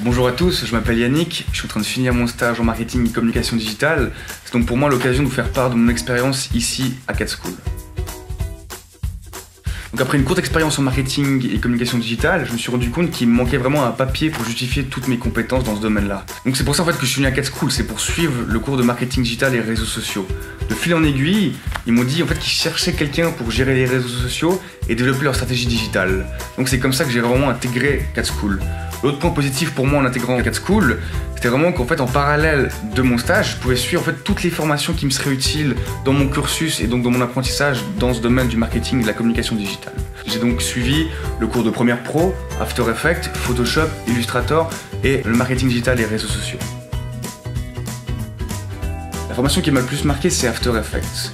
Bonjour à tous, je m'appelle Yannick, je suis en train de finir mon stage en marketing et communication digitale. C'est donc pour moi l'occasion de vous faire part de mon expérience ici à CatSchool. Donc après une courte expérience en marketing et communication digitale, je me suis rendu compte qu'il me manquait vraiment un papier pour justifier toutes mes compétences dans ce domaine-là. Donc c'est pour ça en fait que je suis venu à CatSchool, c'est pour suivre le cours de marketing digital et réseaux sociaux. De fil en aiguille, ils m'ont dit en fait qu'ils cherchaient quelqu'un pour gérer les réseaux sociaux et développer leur stratégie digitale. Donc c'est comme ça que j'ai vraiment intégré CatSchool. L'autre point positif pour moi en intégrant CatSchool, c'était vraiment qu'en fait en parallèle de mon stage, je pouvais suivre en fait toutes les formations qui me seraient utiles dans mon cursus et donc dans mon apprentissage dans ce domaine du marketing et de la communication digitale. J'ai donc suivi le cours de Premiere Pro, After Effects, Photoshop, Illustrator et le marketing digital et réseaux sociaux. La formation qui m'a le plus marqué, c'est After Effects.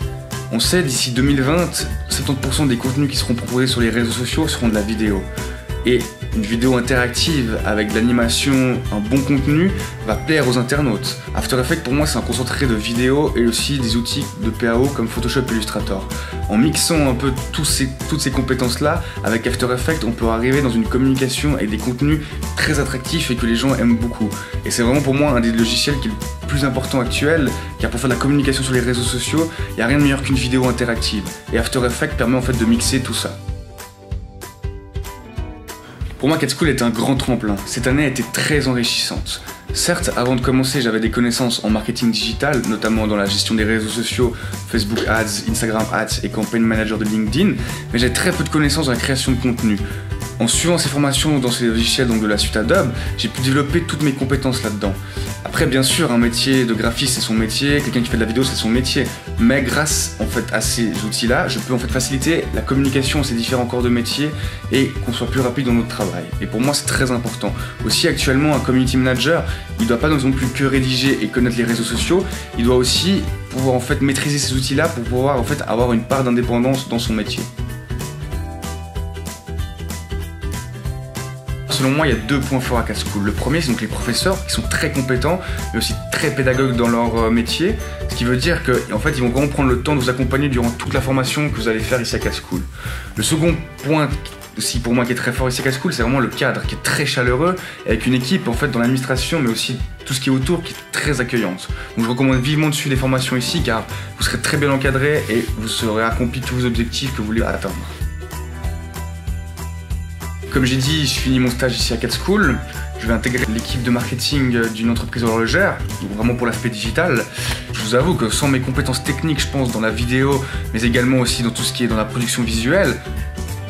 On sait d'ici 2020, 70% des contenus qui seront proposés sur les réseaux sociaux seront de la vidéo. Et une vidéo interactive avec de l'animation, un bon contenu, va plaire aux internautes. After Effects pour moi c'est un concentré de vidéos et aussi des outils de PAO comme Photoshop et Illustrator. En mixant un peu toutes ces compétences là, avec After Effects on peut arriver dans une communication avec des contenus très attractifs et que les gens aiment beaucoup. Et c'est vraiment pour moi un des logiciels qui est le plus important actuel, car pour faire de la communication sur les réseaux sociaux, il n'y a rien de meilleur qu'une vidéo interactive. Et After Effects permet en fait de mixer tout ça. Pour moi, CatSchool est un grand tremplin. Cette année a été très enrichissante. Certes, avant de commencer, j'avais des connaissances en marketing digital, notamment dans la gestion des réseaux sociaux, Facebook Ads, Instagram Ads et Campaign Manager de LinkedIn, mais j'ai très peu de connaissances dans la création de contenu. En suivant ces formations dans ces logiciels donc de la suite Adobe, j'ai pu développer toutes mes compétences là-dedans. Après, bien sûr, un métier de graphiste, c'est son métier, quelqu'un qui fait de la vidéo, c'est son métier. Mais grâce en fait, à ces outils-là, je peux en fait faciliter la communication à ces différents corps de métier et qu'on soit plus rapide dans notre travail. Et pour moi, c'est très important. Aussi, actuellement, un community manager, il ne doit pas non plus que rédiger et connaître les réseaux sociaux, il doit aussi pouvoir en fait maîtriser ces outils-là pour pouvoir en fait avoir une part d'indépendance dans son métier. Selon moi, il y a deux points forts à CatSchool. Le premier, c'est donc les professeurs qui sont très compétents, mais aussi très pédagogues dans leur métier, ce qui veut dire qu'en fait, ils vont vraiment prendre le temps de vous accompagner durant toute la formation que vous allez faire ici à CatSchool. Le second point aussi pour moi qui est très fort ici à CatSchool, c'est vraiment le cadre qui est très chaleureux, avec une équipe en fait dans l'administration, mais aussi tout ce qui est autour qui est très accueillante. Donc je recommande vivement de suivre les formations ici, car vous serez très bien encadré et vous aurez accompli tous vos objectifs que vous voulez atteindre. Comme j'ai dit, je finis mon stage ici à CatSchool. Je vais intégrer l'équipe de marketing d'une entreprise horlogère, donc vraiment pour l'aspect digital. Je vous avoue que sans mes compétences techniques, je pense, dans la vidéo, mais également aussi dans tout ce qui est dans la production visuelle,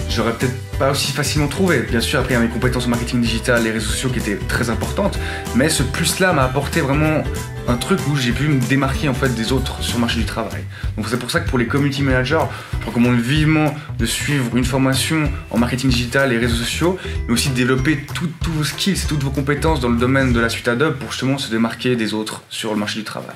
j'aurais peut-être pas aussi facilement trouvé. Bien sûr, après, il y a mes compétences en marketing digital, les réseaux sociaux qui étaient très importantes, mais ce plus-là m'a apporté vraiment un truc où j'ai pu me démarquer en fait des autres sur le marché du travail. Donc c'est pour ça que pour les community managers, je recommande vivement de suivre une formation en marketing digital et réseaux sociaux, mais aussi de développer tous vos skills et toutes vos compétences dans le domaine de la suite Adobe pour justement se démarquer des autres sur le marché du travail.